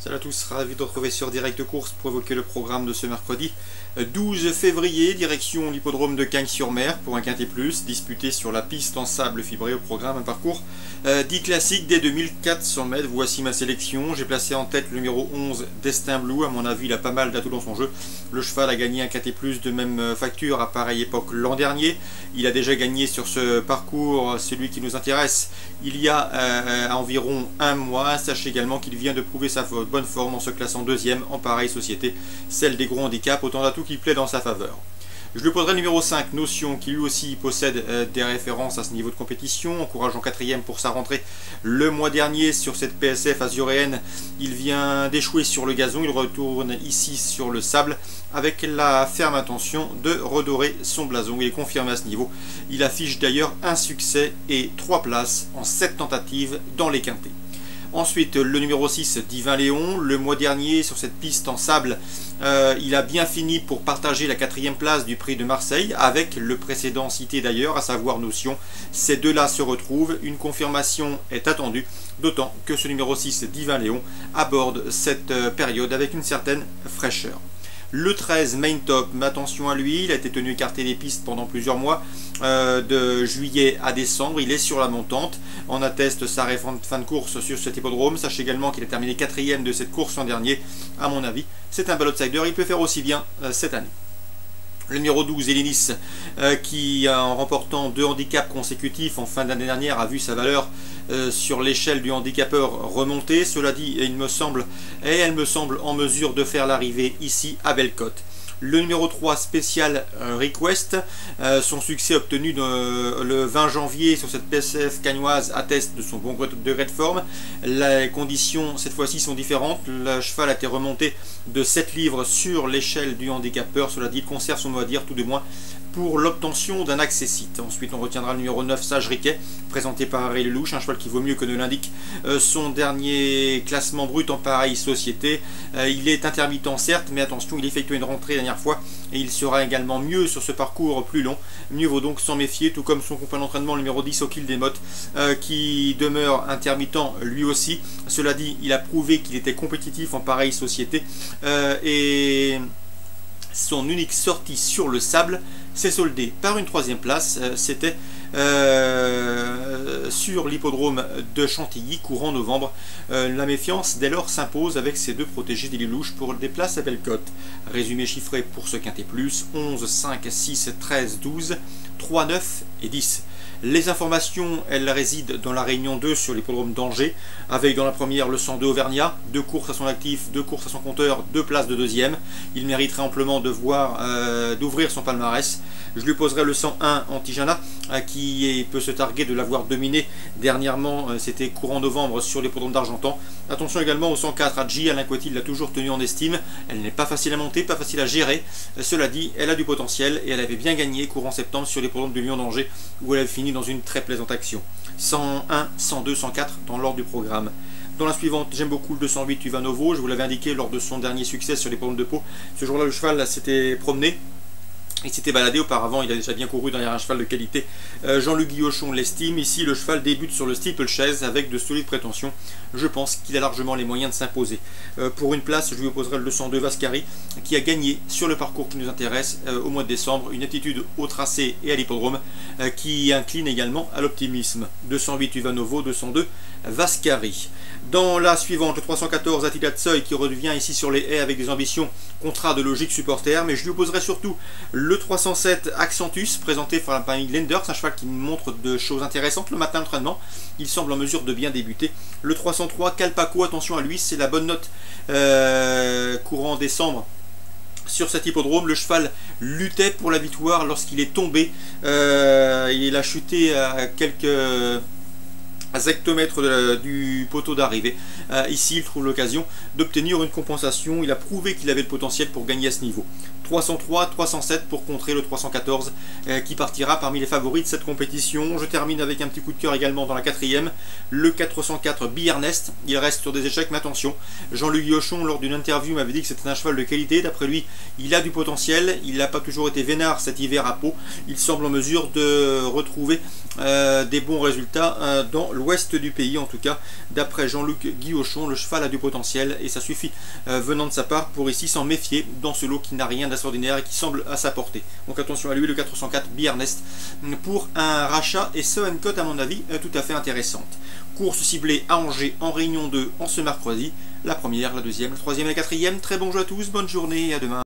Salut à tous, ravi de vous retrouver sur Direct Course pour évoquer le programme de ce mercredi 12 février, direction l'hippodrome de Cagnes-sur-Mer pour un Quintet Plus, disputé sur la piste en sable fibré. Au programme un parcours dit classique des 2400 mètres. Voici ma sélection. J'ai placé en tête le numéro 11, Destin Blue. À mon avis, il a pas mal d'atouts dans son jeu. Le cheval a gagné un Quintet Plus de même facture à pareille époque l'an dernier. Il a déjà gagné sur ce parcours, celui qui nous intéresse, il y a environ un mois. Sachez également qu'il vient de prouver sa bonne forme en se classant deuxième en pareille société, celle des gros handicaps, autant d'atouts qui plaît dans sa faveur. Je lui poserai le numéro 5, Notion, qui lui aussi possède des références à ce niveau de compétition, encourageant quatrième pour sa rentrée le mois dernier sur cette PSF azuréenne. Il vient d'échouer sur le gazon, il retourne ici sur le sable avec la ferme intention de redorer son blason. Il est confirmé à ce niveau. Il affiche d'ailleurs un succès et 3 places en 7 tentatives dans les quintets. Ensuite, le numéro 6, Divin Léon. Le mois dernier, sur cette piste en sable, il a bien fini pour partager la 4e place du prix de Marseille avec le précédent cité d'ailleurs, à savoir Notion. Ces deux-là se retrouvent. Une confirmation est attendue, d'autant que ce numéro 6, Divin Léon, aborde cette période avec une certaine fraîcheur. Le 13, Main Top, mais attention à lui, il a été tenu écarté des pistes pendant plusieurs mois, de juillet à décembre. Il est sur la montante, en atteste sa fin de course sur cet hippodrome. Sachez également qu'il a terminé 4e de cette course l'an dernier. À mon avis, c'est un bel outsider, il peut faire aussi bien cette année. Le numéro 12, Hélénis, qui en remportant 2 handicaps consécutifs en fin d'année dernière a vu sa valeur sur l'échelle du handicapeur remonter. Cela dit, elle me semble en mesure de faire l'arrivée ici à Bellecote. Le numéro 3, Special Request, son succès obtenu le 20 janvier sur cette PSF cagnoise atteste de son bon degré de forme. Les conditions cette fois-ci sont différentes. Le cheval a été remonté de 7 livres sur l'échelle du handicapeur. Cela dit, il conserve son mot à dire, tout de moins pour l'obtention d'un accessite. Ensuite, on retiendra le numéro 9, Sage Riquet, présenté par Harry Lelouch, un cheval qui vaut mieux que ne l'indique son dernier classement brut en pareille société. Il est intermittent certes, mais attention, il effectuait une rentrée la dernière fois et il sera également mieux sur ce parcours plus long. Mieux vaut donc s'en méfier, tout comme son compagnon d'entraînement, le numéro 10, Okil Desmottes, qui demeure intermittent lui aussi. Cela dit, il a prouvé qu'il était compétitif en pareille société et son unique sortie sur le sable s'est soldée par une 3e place. C'était sur l'hippodrome de Chantilly, courant novembre. La méfiance dès lors s'impose avec ces 2 protégés des Lelouch pour des places à Bellecote. Résumé chiffré pour ce Quintet Plus: 11, 5, 6, 13, 12, 3, 9 et 10. Les informations, elles résident dans la Réunion 2 sur l'hippodrome d'Angers, avec dans la première le 102 Auvergnat, 2 courses à son actif, 2 courses à son compteur, 2 places de 2e. Il mériterait amplement d'ouvrir son palmarès. Je lui poserai le 101 Antijana, qui peut se targuer de l'avoir dominé dernièrement, c'était courant novembre sur l'hippodrome d'Argentan. Attention également au 104 Adji, Alain Coetil l'a toujours tenu en estime. Elle n'est pas facile à monter, pas facile à gérer. Cela dit, elle a du potentiel et elle avait bien gagné courant septembre sur l'hippodrome de Lyon d'Angers, où elle avait fini dans une très plaisante action. 101, 102, 104 dans l'ordre du programme. Dans la suivante, j'aime beaucoup le 208 Uvanovo. Je vous l'avais indiqué lors de son dernier succès sur l'hippodrome de Pau. Ce jour-là, le cheval s'était promené. Il s'était baladé auparavant, il a déjà bien couru derrière un cheval de qualité. Jean-Luc Guillochon l'estime. Ici, le cheval débute sur le steeplechase avec de solides prétentions. Je pense qu'il a largement les moyens de s'imposer. Pour une place, je lui opposerai le 202 Vascari, qui a gagné sur le parcours qui nous intéresse au mois de décembre. Une attitude au tracé et à l'hippodrome qui incline également à l'optimisme. 208 Uvanovo, 202 Vascari. Dans la suivante, le 314 Attila Tsoy, qui revient ici sur les haies avec des ambitions contrat de logique supporter, mais je lui opposerai surtout le 307 Accentus, présenté par la famille Lenders, un cheval qui montre de choses intéressantes le matin d'entraînement. Il semble en mesure de bien débuter. Le 303 Calpaco, attention à lui, c'est la bonne note courant décembre. Sur cet hippodrome, le cheval luttait pour la victoire lorsqu'il est tombé. Il a chuté à quelques hectomètres du poteau d'arrivée. Ici, il trouve l'occasion d'obtenir une compensation. Il a prouvé qu'il avait le potentiel pour gagner à ce niveau. 303, 307 pour contrer le 314 qui partira parmi les favoris de cette compétition. Je termine avec un petit coup de cœur également dans la quatrième, le 404 Biernest. Il reste sur des échecs, mais attention, Jean-Luc Guillochon lors d'une interview m'avait dit que c'était un cheval de qualité. D'après lui, il a du potentiel, il n'a pas toujours été vénard cet hiver à Pau. Il semble en mesure de retrouver des bons résultats dans l'ouest du pays. En tout cas, d'après Jean-Luc Guillochon, le cheval a du potentiel et ça suffit venant de sa part pour ici s'en méfier dans ce lot qui n'a rien d'extraordinaire et qui semble à sa portée. Donc attention à lui, le 404 Biernest pour un rachat, et ça une cote à mon avis tout à fait intéressante. Course ciblée à Angers en Réunion 2 en ce mercredi, la première, la deuxième, la troisième et la quatrième. Très bon jeu à tous, bonne journée et à demain.